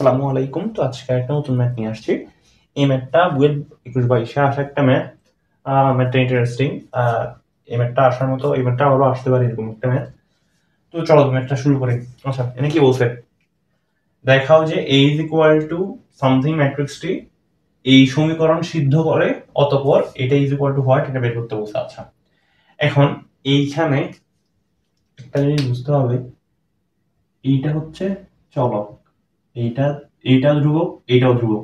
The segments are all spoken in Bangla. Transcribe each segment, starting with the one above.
আসসালামু আলাইকুম। তো আজকে একটা নতুন ম্যাথ নিয়ে আসছি। এই ম্যাথটা বইয়ের 21-22-এ আসা একটা ম্যাথ। ম্যাথটা ইন্টারেস্টিং। এই ম্যাথটা আসার মতো, এই ম্যাথটা আরো আসতে পারে এরকম একটা ম্যাথ। তো চলো ম্যাথটা শুরু করি। আচ্ছা, এনে কি বলছে? দেখাও যে a is equal to something ম্যাট্রিক্সটি এই সমীকরণ সিদ্ধ করে, অতঃপর এটা ইজ ইকুয়াল টু হোয়াট, এটা বের করতে বলছে। আচ্ছা, এখন এইখানে একটা জিনিস বুঝতে হবে, এইটা হচ্ছে চলক, এইটা এইটাও ধ্রুবক, এইটাও ধ্রুবক।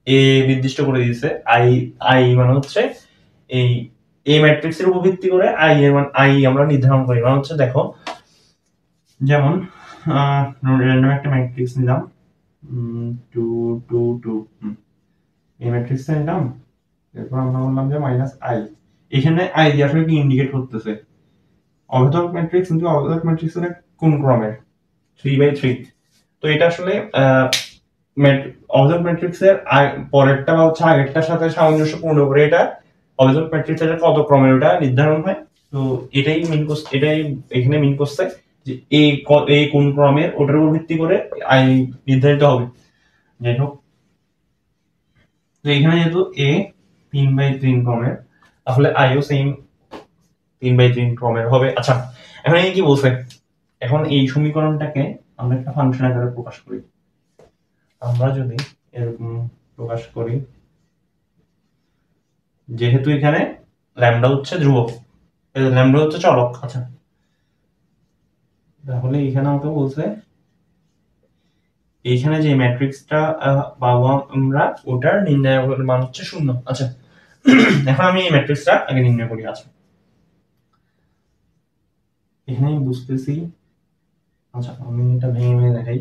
এ নির্দিষ্ট করে দিয়েছে আই। আই মানে হচ্ছে এই এ ম্যাট্রিক্সের উপর ভিত্তি করে আই এর মান আই আমরা নির্ধারণ করি। মানে হচ্ছে দেখো, যেমন র্যান্ডম একটা ম্যাট্রিক্স নিলাম, 2 2 2, এই ম্যাট্রিক্সটা নিলাম, এরপর আমরা বললাম যে মাইনাস আই। এখানে আই দিয়ে আসলে কি ইন্ডিকেট করতেছে? অভেদক ম্যাট্রিক্স, কিন্তু অভেদক ম্যাট্রিক্সের কোন ক্রমের? 3/3। তো এটা আসলে অবজেক্ট ম্যাট্রিক্সের পরেরটা বা হচ্ছে আগেরটার সাথে সামঞ্জস্যপূর্ণ করে এটা অবজেক্ট ম্যাট্রিক্সের কত ক্রমে ওটা নির্ধারণ হয়। তো এটাই এটাই এখানে মিন করছে যে এই কোন ক্রমের, ওটার উপর ভিত্তি করে আই নির্ধারিত হবে। যাই হোক, তো এখানে যেহেতু এ 3/3 ক্রমের, তাহলে আইও সেম 3/3 ক্রমের হবে। আচ্ছা, এখন কি বলছে? এখন এই সমীকরণটাকে আমরা একটা ফাংশন আকারে প্রকাশ করি। আমরা যদি এরকম প্রকাশ করি, যেহেতু এখানে ল্যামডা হচ্ছে ধ্রুবক, ল্যামডা হচ্ছে চলক। আচ্ছা, তাহলে এখানে আমাকে বলছে এইখানে যে ম্যাট্রিক্সটা পাবো আমরা, ওটার নির্ণায়কের মান হচ্ছে 0। আচ্ছা, এখন আমি এই ম্যাট্রিক্সটা আগে নির্ণয় করি। আচ্ছা, এখানে বুঝতেছি। আচ্ছা, আমি এটা ভেঙে ভেঙে দেখাই।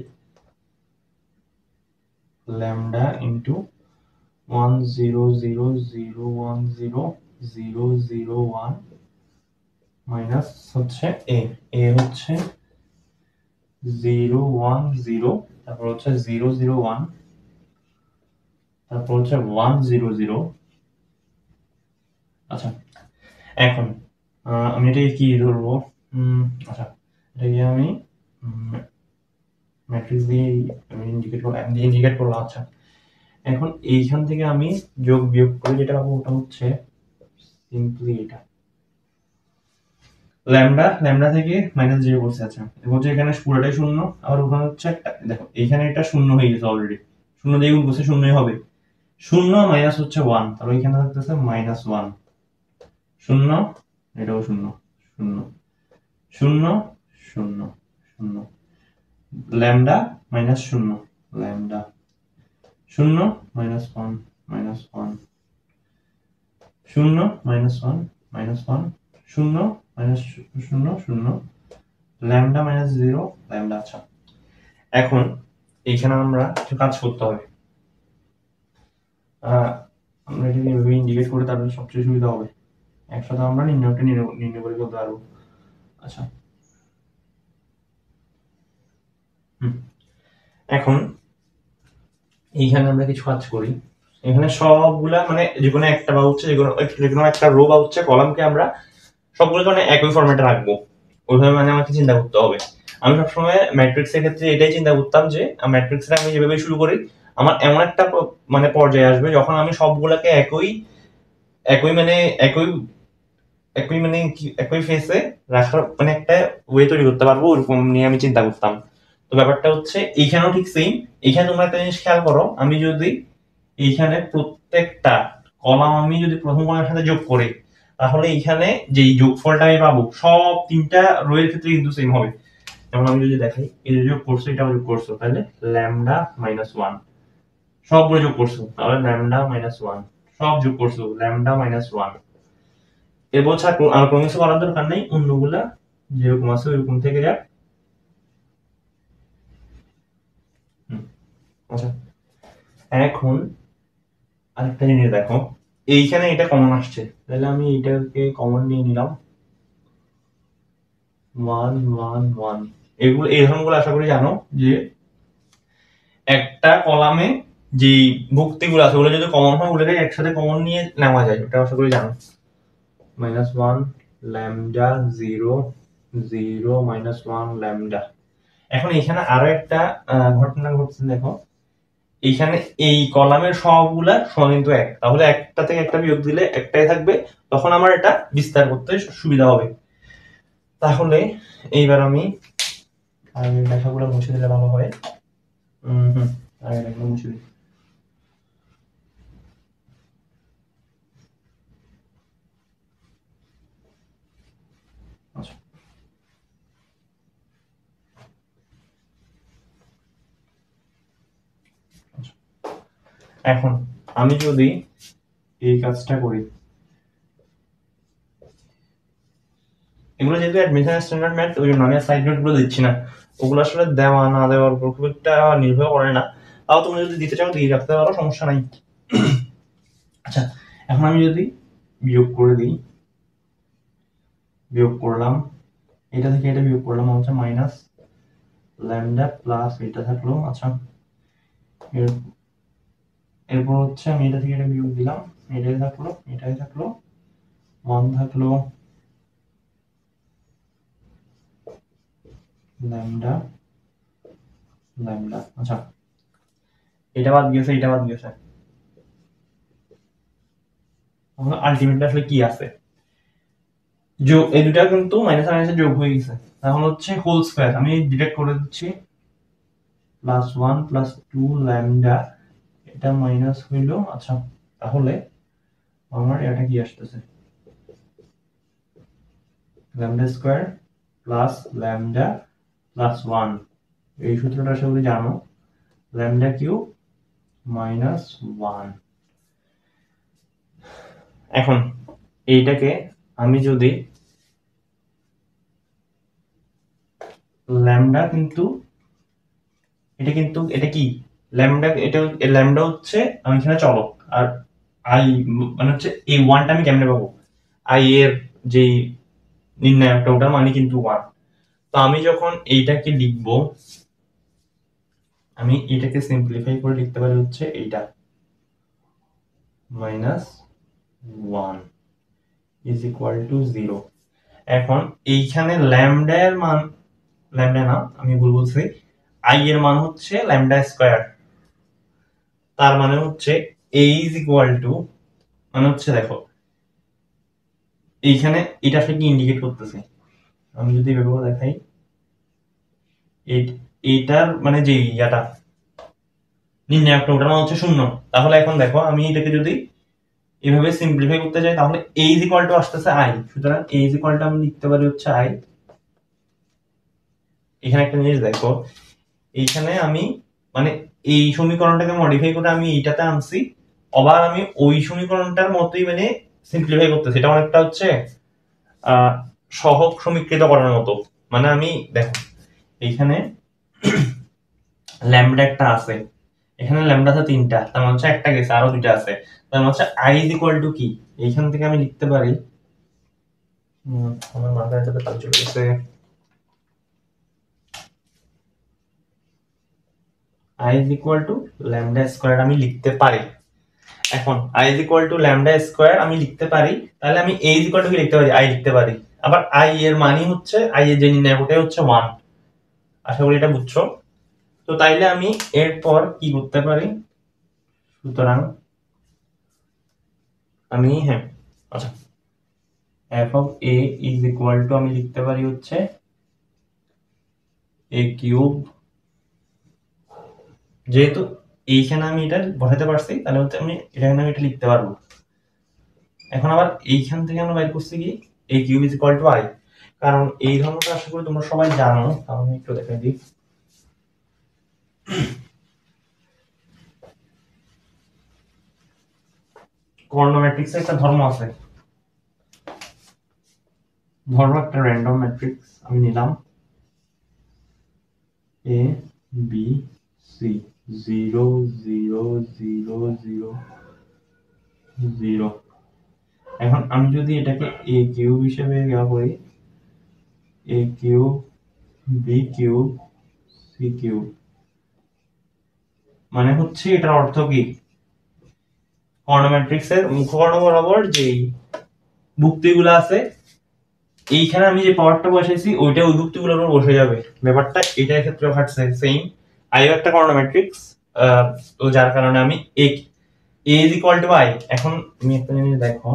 ল্যামডা ইন্টু 1 0 0 0 1 0 0 0 1 মাইনাস হচ্ছে এ। এ হচ্ছে 0 1 0, তারপর হচ্ছে 0 0 1, তারপর হচ্ছে 1 0 0। আচ্ছা, এখন আমি এটাকে কি ধরবো? আচ্ছা, এটাকে আমি ম্যাট্রিক্স দিয়ে আমি ইন্ডিকেট করলাম, এম দিয়ে ইন্ডিকেট করলাম। আচ্ছা, এখন এইখান থেকে আমি যোগ বিয়োগ করে যেটা পাবো ওটা হচ্ছে সিম্পলি এটা ল্যামডা। ল্যামডা থেকে মাইনাস 0 করছে। আচ্ছা, হচ্ছে এখানে পুরোটাই শূন্য, আর ওখানে হচ্ছে একটা, দেখো এইখানে এটা শূন্য হয়ে গেছে অলরেডি। শূন্য দিয়ে গুণ করছে, শূন্যই হবে। শূন্য মাইনাস হচ্ছে 1, তাহলে এখানে থাকতেছে -1। শূন্য, এটাও শূন্য, শূন্য শূন্য শূন্য শূন্য। ল্যামডা মাইনাস শূন্য, ল্যামডা শূন্য -1 -1 শূন্য -1 -1 শূন্য শূন্য শূন্য, ল্যামডা -0 ল্যামডা। আচ্ছা, এখন এইখানে আমরা কিছু কাজ করতে হবে। আমরা এটাকে এভাবে ইন্ডিকেট করে তাহলে সবচেয়ে সুবিধা হবে, একসাথে আমরা নির্ণয় করে ফেলতে পারবো। আচ্ছা, এখন এইখানে আমরা কিছু কাজ করি। এখানে সবগুলা মানে যেকোনো একটা বা হচ্ছে যেকোনো একটা রো বা হচ্ছে কলামকে আমরা সবগুলোকে মানে একই ফরম্যাটে রাখবো, ওইভাবে মানে আমাকে চিন্তা করতে হবে। আমি সবসময় ম্যাট্রিক্সের ক্ষেত্রে এটাই চিন্তা করতাম যে ম্যাট্রিক্সটা আমি যেভাবে শুরু করি, আমার এমন একটা মানে পর্যায়ে আসবে যখন আমি সবগুলাকে একই একই মানে একই একই মানে একই ফেসে রাখার মানে একটা ওয়ে তৈরি করতে পারবো, ওরকম নিয়ে আমি চিন্তা করতাম। তো ব্যাপারটা হচ্ছে এইখানেও ঠিক সেম। এইখানে তোমরা একটা জিনিস খেয়াল করো, আমি যদি এইখানে প্রত্যেকটা কলাম আমি যদি প্রথম কলামের সাথে যোগ করি, তাহলে এইখানে যেই যোগফলটা আমি পাবো সব তিনটা রো এর ক্ষেত্রে কিন্তু সেম হবে। যেমন আমি যদি দেখাই, এই যে যোগ করছো, এটাও যোগ করছো, তাহলে ল্যামডা -1 সবগুলো যোগ করছো, তাহলে ল্যামডা -1 সব যোগ করছো, ল্যামডা -1। এরপর আর কোনো কিছু করার দরকার নেই, অন্যগুলা যেরকম আছে ওইরকম থেকে যাক। আচ্ছা, এখন আরেকটা জিনিস দেখো, এইখানে এটা কমন আসছে, তাহলে আমি এটাকে কমন নিয়ে নিলাম। 1 1 1, এগুলো এই ধরনগুলো আশা করি জানো যে একটা কলামে যে ভুক্তিগুলো আছে ওগুলো যদি কমন হয় ওগুলোকে একসাথে কমন নিয়ে নেওয়া যায়, এটা আশা করি জানো। -1 ল্যামডা 0 0 -1 ল্যামডা। এখন এখানে আরো একটা ঘটনা ঘটছে, দেখো এইখানে এই কলামের সবগুলা সমান কিন্তু 1, তাহলে একটা থেকে একটা বিয়োগ দিলে একটাই থাকবে, তখন আমার এটা বিস্তার করতে সুবিধা হবে। তাহলে এইবার আমি লেখাগুলো মুছে দিলে ভালো হয়। লেখাগুলো মুছে দিই। এখন আমি যদি এই কাজটা করি, এগুলো যেহেতু অ্যাডমিশন স্ট্যান্ডার্ড ম্যাথ, ওই জন্য আমি সাইড নোট গুলো দিচ্ছি না। ওগুলো আসলে দেওয়া না দেওয়ার উপর খুব একটা নির্ভর করে না, তাও তুমি যদি দিতে চাও দিয়ে রাখতে পারো, সমস্যা নাই। আচ্ছা, এখন আমি যদি বিয়োগ করে দিই, বিয়োগ করলাম, এটা থেকে এটা বিয়োগ করলাম, হচ্ছে মাইনাস ল্যামডা প্লাস এটা থাকলো। আচ্ছা, এরপর হচ্ছে আমি এটা থেকে এটা বিয়োগ দিলাম, এটাই থাকলো, এটাই থাকলো, 1 থাকলো ল্যামডা ল্যামডা। আচ্ছা, এটা বাদ গেছে, এটা বাদ গেছে, আলটিমেটলি আসলে কি আছে, যোগ, এই দুটা কিন্তু মাইনাস মাইনাসে যোগ হয়ে গেছে, এখন হচ্ছে হোল স্কয়ার, আমি ডিরেক্ট করে দিচ্ছি, প্লাস 1 প্লাস 2 ল্যামডা, এটা মাইনাস হইল। আচ্ছা, তাহলে আমার এটা কি আসতেছে, lambda square plus lambda plus 1, এই সূত্রটা আশা করি জানো, ল্যামডা কিউব মাইনাস 1। এখন এইটাকে আমি যদি ল্যামডা, কিন্তু এটা কি ল্যামডা, এটা ল্যামডা হচ্ছে আমি এখানে চলক, আর আই মানে হচ্ছে এই 1টা আমি কেমনে পাবো, আই এর যে নির্ণায়কটা ওটার মানে কিন্তু 1। তো আমি যখন এইটাকে লিখবো, আমি এটাকে সিম্পলিফাই করে লিখতে পারি হচ্ছে এইটা মাইনাস 1 ইজ ইকুয়াল টু 0। এখন এইখানে ল্যামডা এর মান, ল্যামডা না আমি ভুল বলছি, আই এর মান হচ্ছে ল্যামডা স্কয়ার, তার মানে হচ্ছে a ইজ ইকুয়াল টু, মানে হচ্ছে দেখো এইখানে এটা আসলে কি ইন্ডিকেট করতেছে, আমি যদি এভাবে দেখাই, এইটার মানে যে ইয়াটা নির্ণায়কটা ওটার মান হচ্ছে 0, তাহলে এখন দেখো আমি এটাকে যদি এভাবে সিম্পলিফাই করতে চাই, তাহলে a ইজ ইকুয়াল টু আসতেছে i, সুতরাং a ইজ ইকুয়াল টু আমি লিখতে পারি হচ্ছে i। এখানে একটা জিনিস দেখো, এইখানে আমি মানে এই সমীকরণটাকে মডিফাই করে আমি এইটাতে আনছি, আবার আমি ওই সমীকরণটার মতোই মানে সিম্পলিফাই করতেছি, এটা অনেকটা হচ্ছে সহগ সমীকৃত করার মতো। মানে আমি দেখো এইখানে ল্যামডা একটা আছে, এখানে ল্যামডা আছে 3টা, তার মানে হচ্ছে একটা গেছে, আরো 2টা আছে, তার মানে হচ্ছে i ইজ ইকুয়াল টু কি, এইখান থেকে আমি লিখতে পারি, আমার মাথায় এটাতে কাজ চলে গেছে, i is equal two lambda square আমি লিখতে পারি। এখন i is equal two lambda square আমি লিখতে পারি, তাহলে আমি a ইজ ইকুয়াল টু কি লিখতে পারি, i লিখতে পারি, আবার i এর মানই হচ্ছে, i এর যে নির্ণায়ক ওটাই হচ্ছে 1। আশা করি এটা বুঝছো। তো তাইলে আমি এরপর কি করতে পারি, সুতরাং আমি হ্যাঁ, আচ্ছা, f of a is equal two আমি লিখতে পারি হচ্ছে a কিউব, যেহেতু এইখানে আমি এটা বসাতে পারছি, তাহলে হচ্ছে আমি এখানে আমি এটা লিখতে পারবো। এখন আবার এইখান থেকে আমরা বাইর করছি কি a cube is equal two i, কারণ এই ধর্মটা আশা করি তোমরা সবাই জানো, আমি একটু দেখাই দিই। কর্ণ ম্যাট্রিক্সে একটা ধর্ম আছে, ধর্ম একটা র্যান্ডম ম্যাট্রিক্স আমি নিলাম, a b c 0 0 0 0 0। এখন আমি যদি এটাকে a কিউব হিসেবে দেওয়া করি, a cube b cube c cube, মানে হচ্ছে এটার অর্থ কি, কর্ণ ম্যাট্রিক্সের মুখকর্ণ বরাবর যেই ভুক্তিগুলো আছে, এইখানে আমি যে পাওয়ারটা বসাইছি ওইটা ওই ভুক্তিগুলোর উপর বসে যাবে, ব্যাপারটা এটার ক্ষেত্রে ঘটছে সেম। আইও একটা কর্ণ ম্যাট্রিক্স, তো যার কারণে আমি a is equal to I, এখন তুমি একটা জিনিস দেখো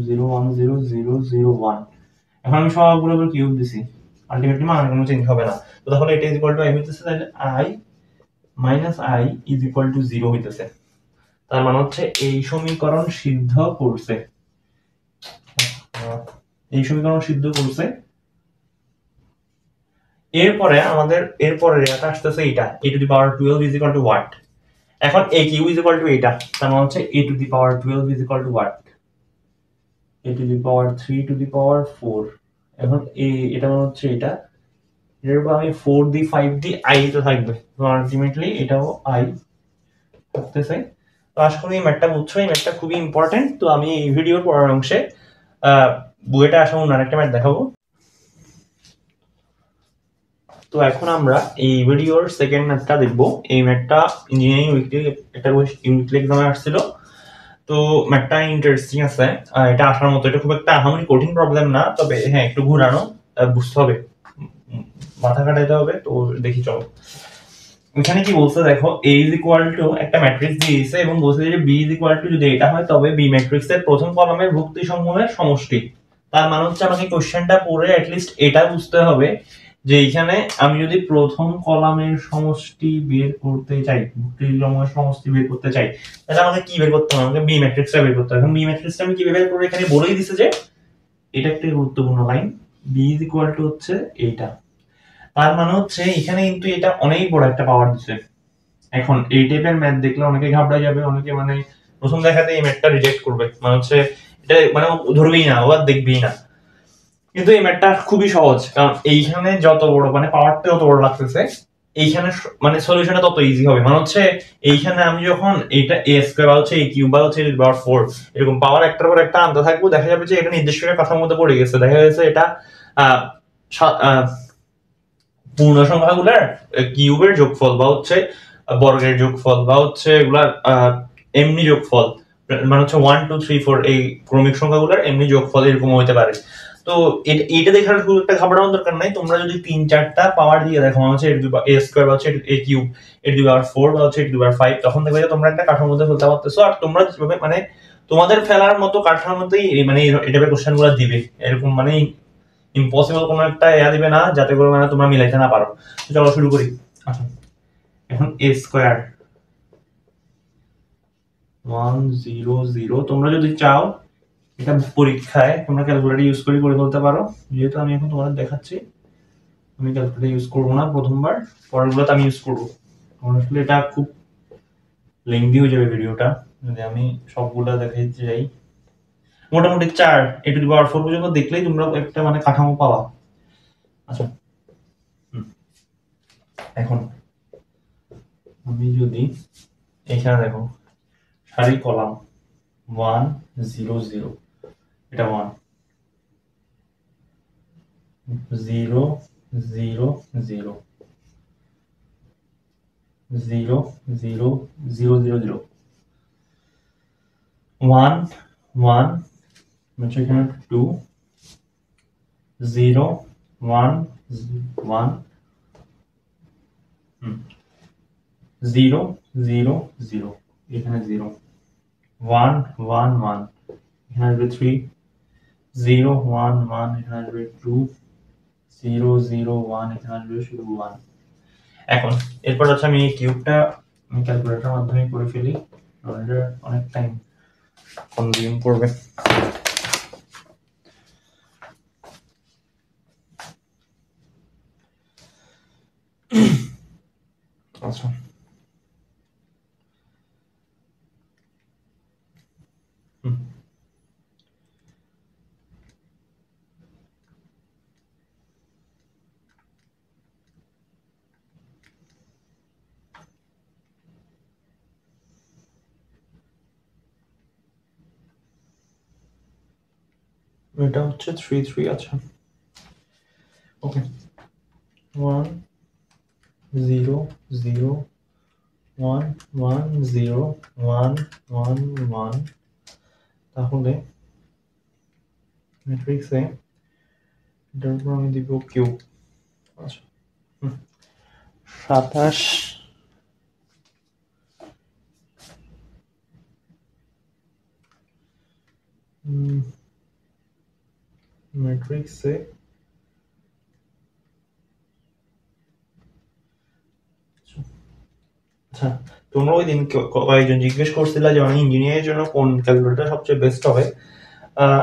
0 1 0 0 0 1, এখন আমি সবগুলো কিউব দিছি, আলটিমেটলি মান কোনো চেঞ্জ হবে না। তো তাহলে এটা ইজ ইকুয়াল টু I হইতেছে, তাহলে I minus I is equal two 0 হইতেছে। তার মানে হচ্ছে এই সমীকরণ সিদ্ধ করছে, এই সমীকরণ সিদ্ধ করছে। এরপরে আমাদের এরপরে এটা আসতেছে এটা a to the power 12 is equal to what. এখন a cube is equal to এটা, তার মানে হচ্ছে a to the power 12 is equal to what, a to the power 3 to the power 4। এখন এটা মানে হচ্ছে এটা, এর উপর আমি 4 দি 5 দি i তো থাকবে, তো আলটিমেটলি এটাও i থাকতেছে। তো আশা করি এই ম্যাথটা বুঝছো, এই ম্যাথটা খুবই ইম্পর্টেন্ট। তো আমি এই ভিডিওর পরের অংশে বুয়েটে আসা অন্য আরেকটা ম্যাথ দেখাবো। তো এখন আমরা এই ভিডিওর সেকেন্ড ম্যাথটা দেখবো। এই ম্যাথটা ইঞ্জিনিয়ারিং উইকলি একটা উইকলি এক্সামে আসছিল। তো ম্যাথটা ইন্টারেস্টিং আছে, এটা আসার মতো। এটা খুব একটা আহামরি কঠিন প্রবলেম না, তবে হ্যাঁ একটু ঘুরানো, বুঝতে হবে, মাথা খাটাইতে হবে। তো দেখি চলো এখানে কি বলছে দেখো, a ইজ ইকুয়াল টু একটা ম্যাট্রিক্স দিয়েছে এবং বলছে যে b ইজ ইকুয়াল টু যদি এটা হয় তবে b ম্যাট্রিক্সের প্রথম কলামের ভুক্তি সমূহের সমষ্টি। তার মানে হচ্ছে আমাকে কোশ্চেনটা পড়ে অ্যাটলিস্ট এটা বুঝতে হবে যে এখানে আমি যদি প্রথম কলামের সমষ্টি বের করতে চাই, ভুক্তি সমূহের সমষ্টি বের করতে চাই, তাহলে আমাকে কি বের করতে হবে? আমাকে b ম্যাট্রিক্সটা বের করতে হবে। এখন b ম্যাট্রিক্সটা আমি কিভাবে বের করব? এখানে বলেই দিছে যে এটা একটা গুরুত্বপূর্ণ line, b is equal two হচ্ছে এইটা। তার মানে হচ্ছে এখানে কিন্তু এটা অনেক বড় একটা পাওয়ার দিচ্ছে। এখন এই টাইপের ম্যাথ দেখলে অনেকে ঘাবড়ে যাবে, অনেকে মানে প্রথম দেখাতে এই ম্যাথটা রিজেক্ট করবে, মানে হচ্ছে এটা মানে ধরবেই না, ও আর দেখবেই না। কিন্তু এই ম্যাথটা খুবই সহজ, কারণ এইখানে যত বড় মানে পাওয়ারটা যত বড় লাগতেছে, এইখানে মানে সলিউশনটা তত ইজি হবে। মানে হচ্ছে এইখানে আমি যখন এটা a স্কয়ার বা হচ্ছে a কিউব বা হচ্ছে a পাওয়ার 4 এরকম পাওয়ার একটার পর একটা আনতে থাকবো, দেখা যাবে যে এটা নির্দিষ্ট একটা কথার মধ্যে পড়ে গেছে। দেখা যাচ্ছে এটা পূর্ণ সংখ্যাগুলোর কিউবের যোগফল বা হচ্ছে বর্গের যোগফল বা হচ্ছে এগুলার এমনি যোগফল, মানে হচ্ছে 1 2 3 4 এই ক্রমিক সংখ্যাগুলোর এমনি যোগফল এরকম হতে পারে। তো এটা দেখার খুব একটা ঘাবড়ানোর দরকার নাই। তোমরা যদি 3-4টা পাওয়ার দিয়ে দেখো, মানে হচ্ছে a স্কয়ার বা হচ্ছে a cube, a to the power 4 বা হচ্ছে a টু দি পাওয়ার 5, তখন দেখবে যে তোমরা একটা কাঠামোর মধ্যে ফেলতে পারতেছো। আর তোমরা যেভাবে মানে তোমাদের ফেলার মতো কাঠার মধ্যেই মানে এই টাইপের কোশ্চেনগুলো দিবে, এরকম মানে ইম্পসিবল কোনো একটা দিবে না যাতে করে মানে তোমরা মিলাইতে না পারো। চলো শুরু করি। আচ্ছা, এখন a স্কয়ার 1 0 0, তোমরা যদি চাও এটা পরীক্ষায় তোমরা ক্যালকুলেটর ইউজ করে ফেলতে পারো। যেহেতু আমি এখন তোমাদের দেখাচ্ছি, আমি ক্যালকুলেটর ইউজ করবো না প্রথমবার, পরেরগুলোতে আমি ইউজ করবো। আসলে এটা খুব লেংদি হয়ে যাবে ভিডিওটা যদি আমি সবগুলো দেখাইতে যাই। মোটামুটি 4 a টু দি পাওয়ার 4 পর্যন্ত দেখলেই তোমরা একটা মানে কাঠামো পাবা। আচ্ছা, এখন আমি যদি এখানে দেখো সারি কলাম 1 0 0, এটা 1 0 0 0 0 0 0 0 0 1 1, হচ্ছে এখানে 2 0 1 1 0 0 0, এখানে 0 1 1 1, এখানে আসবে 3 0 1 1, এখানে আসবে 2 0 0 1, এখানে আসবে শুধু 1। এখন এরপর হচ্ছে আমি এই কিউবটা আমি ক্যালকুলেটরের মাধ্যমে করে ফেলি, এটা অনেক টাইম কনজিউম করবে। আচ্ছা, এটা হচ্ছে 3 3। আচ্ছা, ওকে, 1 0 0 1 1 0 1 1 1, তাহলে ম্যাট্রিক্সে এটার উপর আমি দিব কিউব। আচ্ছা, 27 ম্যাট্রিক্সে আচ্ছা, তোমরা ওই দিন কয়েকজন জিজ্ঞেস করছিলা যে আমি ইঞ্জিনিয়ারিং জন্য কোন ক্যালকুলেটর সবচেয়ে বেস্ট হবে।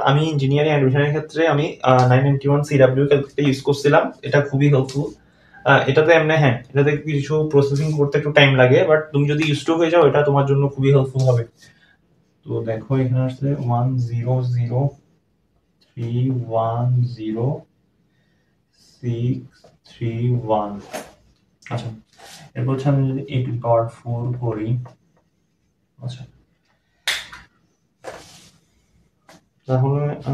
আমি ইঞ্জিনিয়ারিং অ্যাডমিশনের ক্ষেত্রে আমি 991 CW ক্যালকুলেটর ইউজ করছিলাম। এটা খুবই হেল্পফুল। এটাতে এমনি হ্যাঁ, এটাতে কিছু প্রসেসিং করতে একটু টাইম লাগে, বাট তুমি যদি ইউজ টু হয়ে যাও এটা তোমার জন্য খুবই হেল্পফুল হবে। তো দেখো এখানে আসলে 100310631। আচ্ছা, এরপর হচ্ছে আমি যদি a⁴ করি, আচ্ছা তাহলে a⁴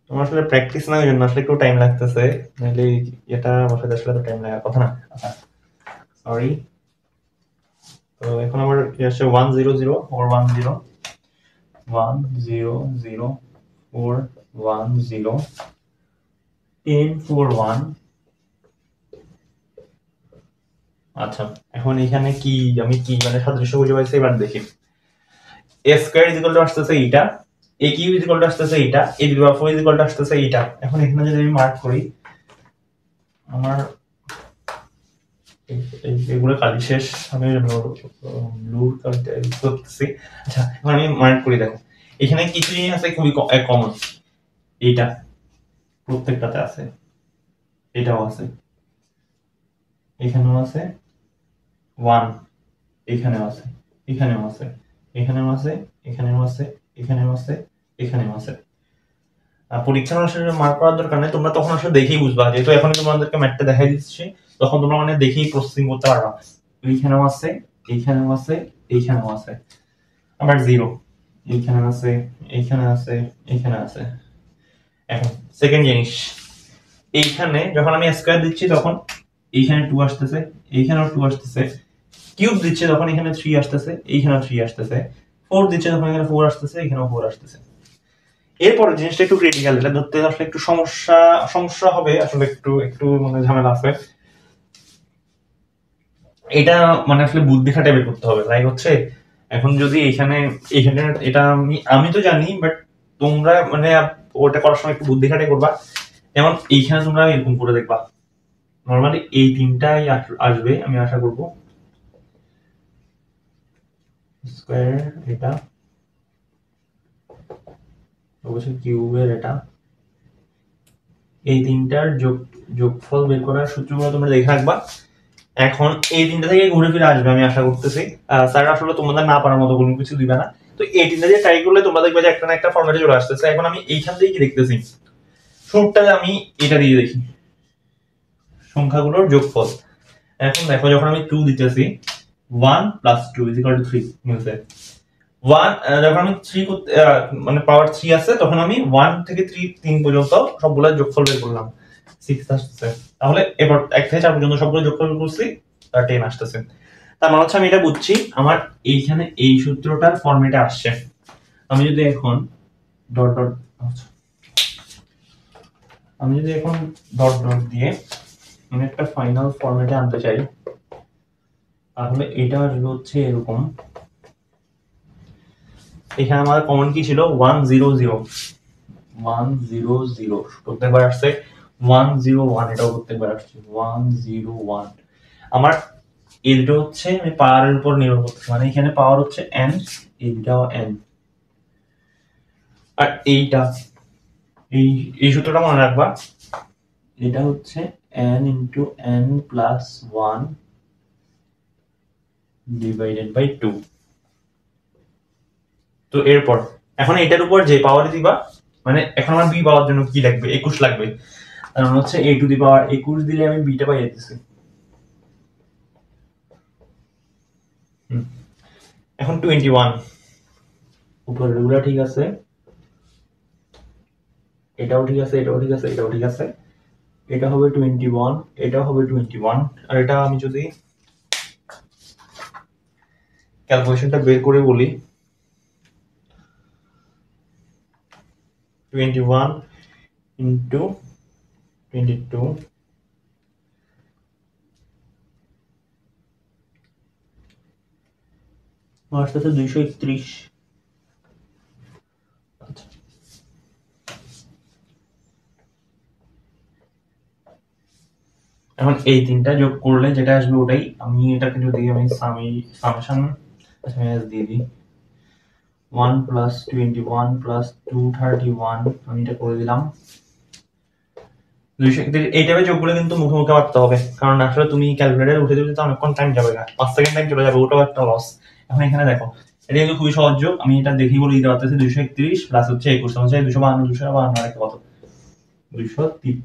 তোমার আসলে প্র্যাকটিস না, ওই জন্য আসলে একটু টাইম লাগতেছে, নাহলে এটা বসাতে আসলে তো টাইম লাগার কথা না। আচ্ছা সরি। তো এখন আমার কি আসছে 1000410 1041। আচ্ছা, এখন এখানে কি আমি কি মানে সাদৃশ্য বুঝে পাইছি, এবার দেখি। a square is equal to আসতেছে এইটা, a cube is equal to আসতেছে এইটা, a to the power 4 is equal to আসতেছে এইটা। এখন এখানে যদি আমি মার্ক করি, আমার এগুলো কালি শেষ, আমি ব্লু করতেছি। আচ্ছা, এখন আমি মার্ক করি, দেখো এখানে কিছু জিনিস আছে খুবই কমন, এইটা প্রত্যেকটাতে আছে, এটাও আছে, এখানেও আছে 1, এখানেও আছে, এখানেও আছে, এখানেও আছে, এখানেও আছে, এখানেও আছে, এখানেও আছে। পরীক্ষার আসলে মার্ক করার দরকার নেই, তোমরা তখন আসলে দেখেই বুঝবা, যেহেতু এখন তোমাদেরকে ম্যাথটা দেখাই দিচ্ছি, তখন তোমরা মানে দেখেই প্রসেসিং করতে পারবা। এইখানেও আছে, এইখানেও আছে, এইখানেও আছে, আবার 0, এইখানে আছে, এইখানে আছে, এইখানে আছে। এখন সেকেন্ড জিনিস, এইখানে যখন আমি স্কয়ার দিচ্ছি তখন এইখানে 2 আসতেছে, এইখানেও 2 আসতেছে। কিউব দিচ্ছে তখন এখানে 3 আসতেছে, এইখানেও 3 আসতেছে। 4 দিচ্ছে তখন এখানে 4 আসতেছে, এখানেও 4 আসতেছে। এরপর জিনিসটা একটু ক্রিটিক্যাল, এটা ধরতে আসলে একটু সমস্যা হবে, আসলে একটু একটু মানে ঝামেলা আছে। এটা মানে আসলে বুদ্ধি খাটাই বের করতে হবে, তাই হচ্ছে। এখন যদি এখানে এখানে এটা আমি তো জানি, বাট তোমরা মানে ওটা করার সময় একটু বুদ্ধি খাটাই করবা। যেমন এইখানে তোমরা এরকম করে দেখবা, নর্মালি এই তিনটাই আসবে আমি আশা করব। স্কয়ার এটা অবশ্যই কিউবের, এটা এই তিনটার যোগফল বের করার সূত্রগুলো তোমরা দেখে রাখবা। এখন এই তিনটা থেকে ঘুরে ফিরে আসবে আমি আশা করতেছি। স্যার আসলে তোমাদের না পারার মতো কোনো কিছু দিবে না। তো এই তিনটা দিয়ে ট্রাই করলে তোমরা দেখবে যে একটা না একটা ফর্মেটে চলে আসতেছে। এখন আমি এইখান থেকে কি দেখতেছি, শুরুটাতে আমি এটা দিয়ে দেখি সংখ্যাগুলোর যোগফল। এখন দেখো যখন আমি 2 দিতেছি, 1 + 2 = 3 মিলছে। 1 যখন আমি 3 করতে মানে পাওয়ার 3 আছে, তখন আমি 1 থেকে 3 পর্যন্ত সবগুলোর যোগফল বের করলাম, 6 আসছে। তাহলে এবার 1 থেকে 4 পর্যন্ত সবগুলো যোগফল বের করছি, 10 আসতেছে। তার মানে হচ্ছে আমি এটা বুঝছি, আমার এইখানে এই সূত্রটার ফরম্যাটে আসছে। আমি যদি এখন ডট ডট আমি যদি এখন ডট ডট দিয়ে আমি একটা ফাইনাল ফরম্যাটে আনতে চাই, তাহলে এটা আসবে হচ্ছে এরকম। এখানে আমার কমন কি ছিল, 100 প্রত্যেকবার আসছে, 101 এটাও প্রত্যেকবার আসছে 101। আমার এটা হচ্ছে আমি পাওয়ারের উপর নির্ভর করতেছি, মানে এখানে পাওয়ার হচ্ছে n, এইটাও n। আর এইটা এই সূত্রটা মনে রাখবা, এটা হচ্ছে n × n + 1 / 2। তো এরপর এখন এটার উপর যে পাওয়ার দিবা, মানে এখন আমার বি পাওয়ার জন্য কি লাগবে, 21 লাগবে। কারণ হচ্ছে a⁻21 দিলে আমি বিটা পাই যাচ্ছি। এখন 21, উপরেরগুলো ঠিক আছে, এটাও ঠিক আছে, এটাও ঠিক আছে, এটাও ঠিক আছে। এটা হবে 21, এটাও হবে 21। আর এটা আমি যদি ক্যালকুলেশনটা বের করে বলি, 21 × 22 আসতেছে 231। আচ্ছা, এখন এই তিনটা যোগ করলে যেটা আসবে ওটাই। আমি এটাকে যদি আমি সামেশন দিয়ে দিই 1 প্লাস 21 প্লাস 231, আমি এটা করে দিলাম 231। এই টাইপের যোগগুলো কিন্তু মুখে মুখে ভাবতে হবে, কারণ আসলে তুমি ক্যালকুলেটারে উঠে দিলে তো অনেকক্ষণ টাইম যাবে না, 5 সেকেন্ড টাইম চলে যাবে, ওটাও একটা লস। এখন এখানে দেখো, এটা কিন্তু খুবই সহজ যোগ, আমি এটা দেখি বলে দিতে পারতেছি 231 প্লাস হচ্ছে 21 হচ্ছে 252, 252 আর কত 253।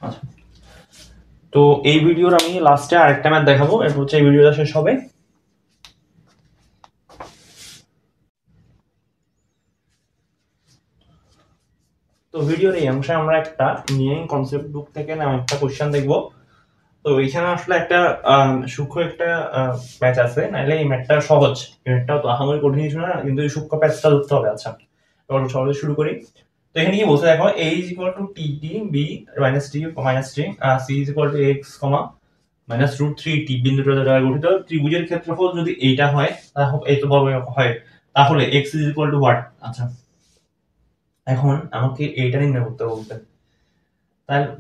আচ্ছা, তো এই ভিডিওর আমি লাস্টে আরেকটা ম্যাথ দেখাবো, এরপর হচ্ছে এই ভিডিওটা শেষ হবে। তো ভিডিওর এই অংশে আমরা একটা ইঞ্জিনিয়ারিং কনসেপ্ট বুক থেকে না একটা কোশ্চেন দেখবো। তো এখানে আসলে একটা সূক্ষ্ম একটা ম্যাচ আছে, নাহলে এই ম্যাথটা সহজ, এই ম্যাথটা তো আহামরি কঠিন কিছু না, কিন্তু এই সূক্ষ্ম প্যাচটা ধরতে হবে। আচ্ছা, এবার সহজে শুরু করি। তো এখানে কি বলছে দেখো, a is equal to tt b minus t minus t c is equal to x, minus root 3t বিন্দুটা দ্বারা গঠিত ত্রিভুজের ক্ষেত্রফল যদি এইটা হয়, তাহলে এই তো বড় হয়, তাহলে x is equal to what? আচ্ছা, এখন আমাকে এইটা নির্ণয় করতে বলতে,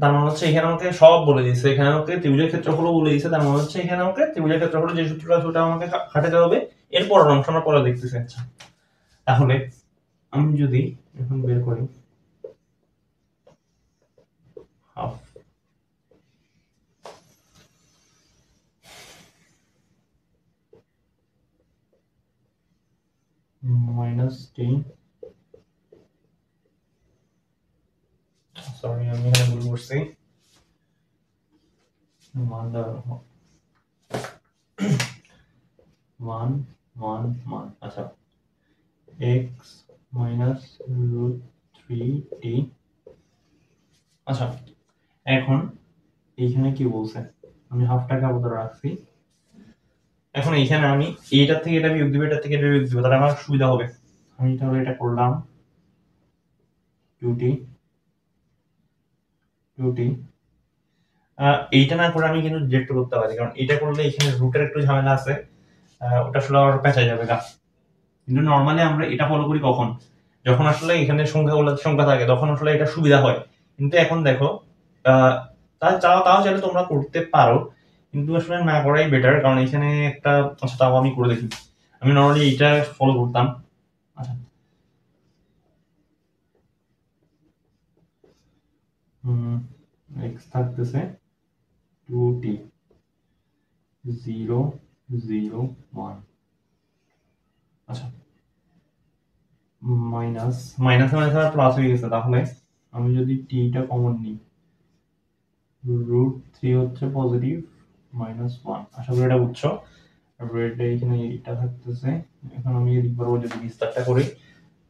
তার মানে হচ্ছে এখানে আমাকে সব বলে দিয়েছে, এখানে আমাকে ত্রিভুজের ক্ষেত্রফল বলে দিয়েছে, তার মানে হচ্ছে এখানে আমাকে ত্রিভুজের ক্ষেত্রফলের যে সূত্রটা আছে ওটা আমাকে খাটাতে হবে। এরপর অংশ আমরা পরে দেখতেছি। আচ্ছা, তাহলে আমি যদি এখন বের করি হাফ মাইনাস টি, সরি আমি এখানে ভুল করছি, 1 আচ্ছা, x মাইনাস রুট 3t। আচ্ছা, এখন এইখানে কি বলছে, আমি হাফটাকে আপাতত রাখছি। এখন এইখানে আমি এইটার থেকে এটা বিয়োগ দিব, এটার থেকে এটা বিয়োগ দিব, তাহলে আমার সুবিধা হবে। আমি তাহলে এটা করলাম 2t 2t। এইটা না করে আমি কিন্তু ডিরেক্ট করতে পারি, কারণ এটা করলে এখানে রুটের একটু ঝামেলা আছে, ওটা আসলে আবার পেঁচা যাবে গা। কিন্তু নর্মালি আমরা এটা ফলো করি কখন, যখন আসলে এখানে সংখ্যা থাকে তখন আসলে এটা সুবিধা হয়। কিন্তু এখন দেখো, তাও চাইলে তোমরা করতে পারো, কিন্তু আসলে না করাই বেটার, কারণ এখানে একটা, আচ্ছা তাও আমি করে দেখি। আমি নর্মালি এইটা ফলো করতাম। আচ্ছা, x থাকতেছে 2t 0 0 1। আচ্ছা, মাইনাস মাইনাস মাইনাস আর প্লাস হয়ে গেছে, তাহলে আমি যদি টিটা কমন নিই, রুট 3 হচ্ছে পজিটিভ মাইনাস 1। আশা করি এটা বুঝছো। তারপরে এটা এখানে এটা থাকতেছে। এখন আমি এদিক বরাবর যদি বিস্তারটা করি,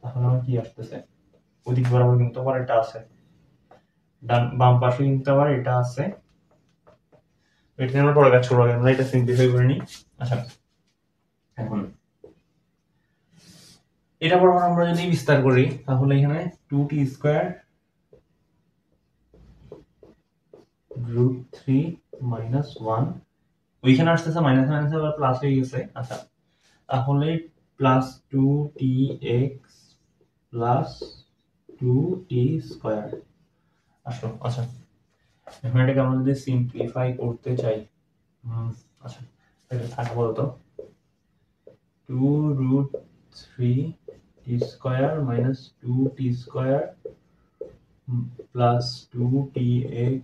তাহলে আমার কি আসতেছে, ওদিক বরাবর কিন্তু আবার এটা আছে, বাম পাশে কিন্তু আবার এটা আছে। এটা আমরা পরে কাজ করবো, আমরা এটা সিম্পলিফাই করে নিই। আচ্ছা, এখন এটা বরাবর আমরা যদি বিস্তার করি, তাহলে এখানে 2t স্কয়ার রুট 3 মাইনাস 1, ওইখানে আসতেছে মাইনাস মাইনাস আবার প্লাস হয়ে গেছে। আচ্ছা, তাহলে plus 2tx plus 2t square আসলো। আচ্ছা, এখন এটাকে আমরা যদি সিম্পলিফাই করতে চাই, আচ্ছা এটা থাকা বলতো 2 root 3 t square minus 2t square plus 2tx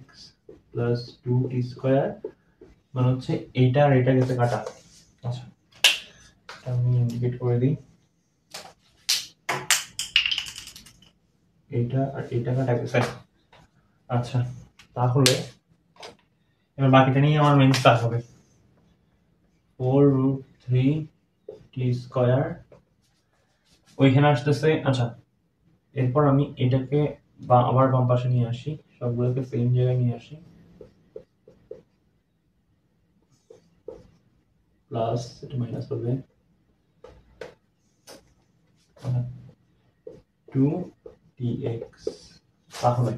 plus 2t square, মানে হচ্ছে এইটা আর এটা গেছে কাটা। আচ্ছা, আমি ইন্ডিকেট করে দিই, এটা আর এটা কাটা গেছে। আচ্ছা, তাহলে এবার বাকিটা নিয়ে আমার মেইন কাজ হবে, 4 রুট 3 টি স্কয়ার ওইখানে আসতেছে। আচ্ছা, এরপর আমি এটাকে আবার বাম পাশে নিয়ে আসি, সবগুলোকে সেম জায়গায় নিয়ে আসি, প্লাস এটা মাইনাস হবে 2tx। তাহলে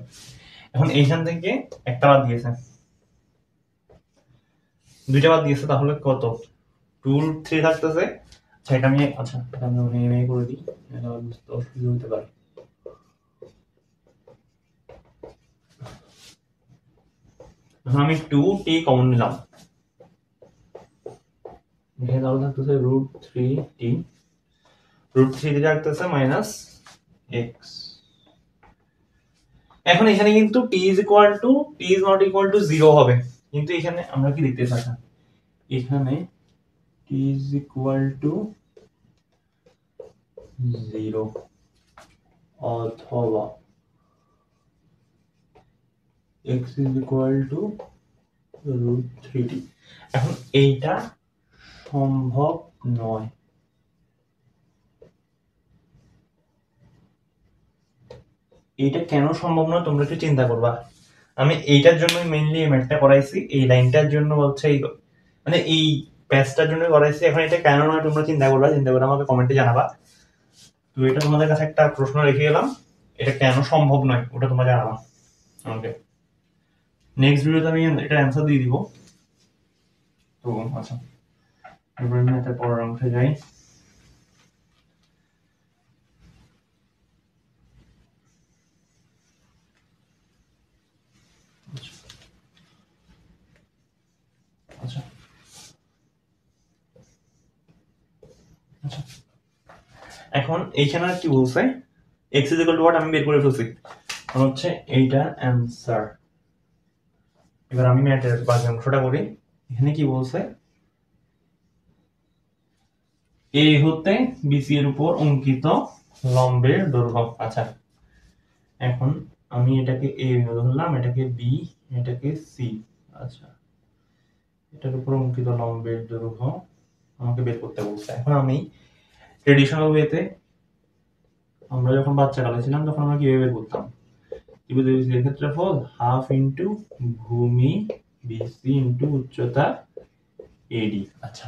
এখন এইখান থেকে একটা বাদ দিয়েছে, দুইটা বাদ দিয়েছে, তাহলে কত 2√3 থাকতেছে। আচ্ছা এটা আমি এম এ করে দিই, এটা বুঝতে অসুবিধা হতে পারে। আমি 2t কমন নিলাম, এখানে তাহলে থাকতেছে √3t, √3 দিয়ে থাকতেছে মাইনাস x। এখন এখানে কিন্তু t is not equal to 0 হবে, কিন্তু এখানে আমরা কি লিখতে চাই, এখানে t is equal to 0 অথবা x is equal to √3t। এখন এইটা সম্ভব নয়, এইটা কেন সম্ভব নয় তোমরা একটু চিন্তা করবা। আমি এইটার জন্য মেইনলি এই ম্যাথটা করাইছি, এই লাইনটার জন্য হচ্ছে এই মানে এই প্যাচটার জন্য করাইছি। এখন এটা কেন নয় তোমরা চিন্তা করবা, চিন্তা করে আমাকে কমেন্টে জানাবা। তো এটা তোমাদের কাছে একটা প্রশ্ন রেখে গেলাম, এটা কেন সম্ভব নয় ওটা তোমরা জানাবা আমাকে। নেক্সট ভিডিওতে আমি এটা অ্যান্সার দিয়ে দিব। তো আচ্ছা, এবার আমি এটা পরের অংশে যাই। আচ্ছা আচ্ছা, এখন এইখানে কি বলছে, x is equal to what আমি বের করে ফেলছি, মানে হচ্ছে এইটা অ্যান্সার। এবার আমি ম্যাথের বাকি অংশটা করি। এখানে কি বলছে, এ হতে বিসি এর উপর অঙ্কিত লম্বের দৈর্ঘ্য। আচ্ছা, এখন আমি এটাকে এ ধরলাম, এটাকে বি, এটাকে সি। আচ্ছা, এটার উপর অঙ্কিত লম্বের দৈর্ঘ্য আমাকে বের করতে বলছে। এখন আমি ট্রেডিশনাল ওয়েতে, আমরা যখন বাচ্চাকালে ছিলাম তখন আমরা কিভাবে বের করতাম, ত্রিভুজের ক্ষেত্রফল হাফ ইন্টু ভূমি বিসি ইন্টু উচ্চতা এডি। আচ্ছা,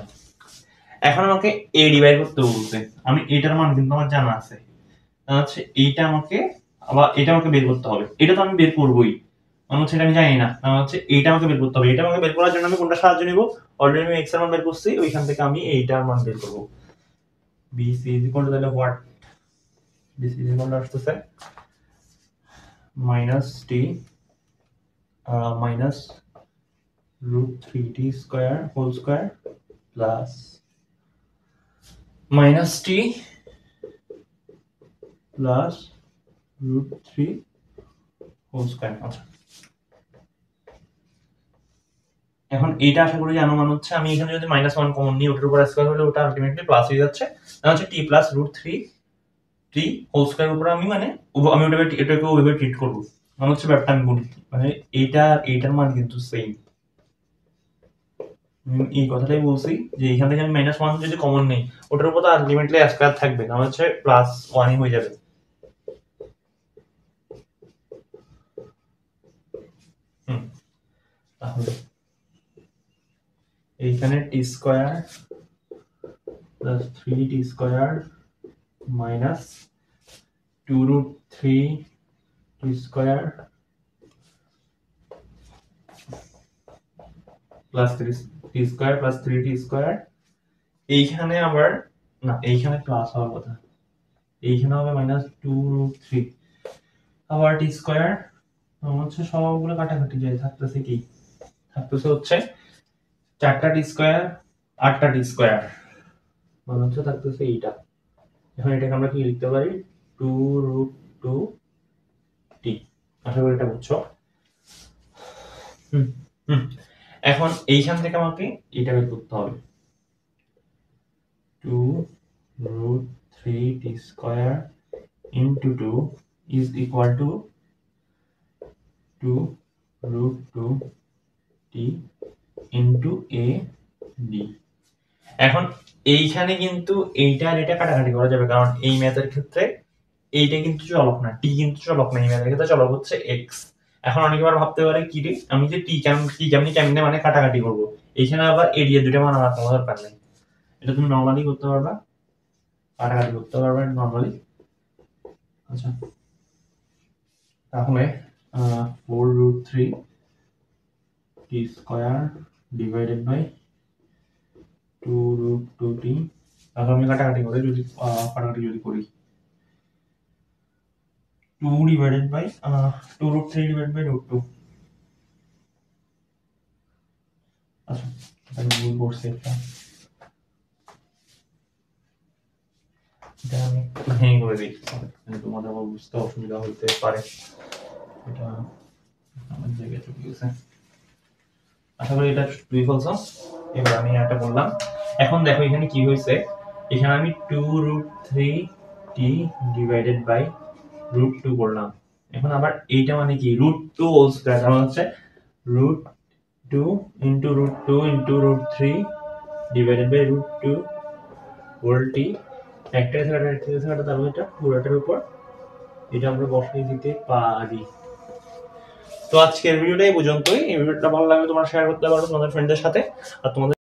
এখন আমাকে এডি বের করতে বলছে, আমি এটার মান কিন্তু আমার জানা আছে, হচ্ছে এইটা আমাকে আবার এটা আমাকে বের করতে হবে। এটা তো আমি বের করবোই, মানে হচ্ছে এটা আমি জানি না, হচ্ছে এইটা আমাকে বের করতে হবে। এটা আমাকে বের করার জন্য আমি কোনটা সাহায্য নিব, অলরেডি আমি এক্স এর মান বের করছি, ওইখান থেকে আমি এইটার মান বের করব। বিসি ইজ ইকুয়াল টু তাহলে what, BC is equal to আসতেছে minus t minus √3t square whole square plus minus t plus √3 whole square. আচ্ছা, এখন এটা আশা করি জানো, মানে হচ্ছে আমি এখানে যদি -1 কমন নিই, ওটার উপর স্কয়ার হলে ওটা আলটিমেটলি প্লাস হয়ে যাচ্ছে, তাহলে হচ্ছে t plus √3 t whole square উপর আমি মানে আমি এটাকে ওইভাবে ট্রিট করব, মানে হচ্ছে ব্যাপারটা আমি বলি, মানে এইটার মান কিন্তু সেম। এই কথাটাই বলছি যে এখান থেকে আমি -1 যদি কমন নেই, ওটার উপর তো আলটিমেটলি স্কয়ার থাকবে, তাহলে হচ্ছে +1 হয়ে যাবে। তাহলে এইখানে t square plus 3t square minus 2√3t square plus 3t square plus 3t square, এইখানে আবার না, এইখানে প্লাস হওয়ার কথা, এইখানে হবে -2√3 আবার টি স্কয়ার, হচ্ছে সবগুলো কাটাকাটি যায়, থাকতেছে কি, থাকতেছে হচ্ছে 4টা টি স্কয়ার 8টা টি স্কয়ার, মানে হচ্ছে থাকতেছে এইটা। এখন এটাকে আমরা কি লিখতে পারি, 2√2t। আশা করি এটা বুঝছো। এখন এইখান থেকে আমাকে এটা বের করতে হবে, 2√3t square into 2 is equal two 2√2t into a d। এখন এইখানে কিন্তু এইটা আর এটা কাটাকাটি করা যাবে, কারণ এই ম্যাথের ক্ষেত্রে এইটা কিন্তু চলক না, টি কিন্তু চলক না, এই ম্যাথের ক্ষেত্রে চলক হচ্ছে এক্স। এখন অনেকবার ভাবতে পারে কি রে, আমি যে টি কেমনে মানে কাটাকাটি করব, এইখানে আবার এরিয়া দুটো মান আমার কোনো দরকার নেই, এটা তুমি নরমালি করতে পারবা, কাটাকাটি করতে পারবা নরমালি। আচ্ছা, তাহলে 4√3t square divided by 2√2t। এখন আমি কাটাকাটি করি 2 ডিভাইডেড বাই 2√3 ডিভাইডেড বাই √2। আচ্ছা আমি ভুল করছি একটা, এটা আমি ভেঙে করে দিই, তোমাদের আবার বুঝতে অসুবিধা হতে পারে। এটা আমার জায়গায় চলে গেছে। আশা করি এটা তুই বলছো। এবার আমি এটা বললাম। এখন দেখো এখানে কি হয়েছে, এখানে আমি 2√3t ডিভাইডেড বাই √2 করলাম। এখন আবার এইটা মানে কি √2 হোল স্কয়ার, তার মানে হচ্ছে √2 into √2 into √3 divided by √2 whole t. একটা থেকে তার মানে এটা পুরোটার উপর এটা আমরা বসিয়ে দিতে পারি। তো আজকের ভিডিওটা এই পর্যন্তই। এই ভিডিওটা ভালো লাগলে তোমরা শেয়ার করতে পারো তোমাদের ফ্রেন্ডদের সাথে, আর তোমাদের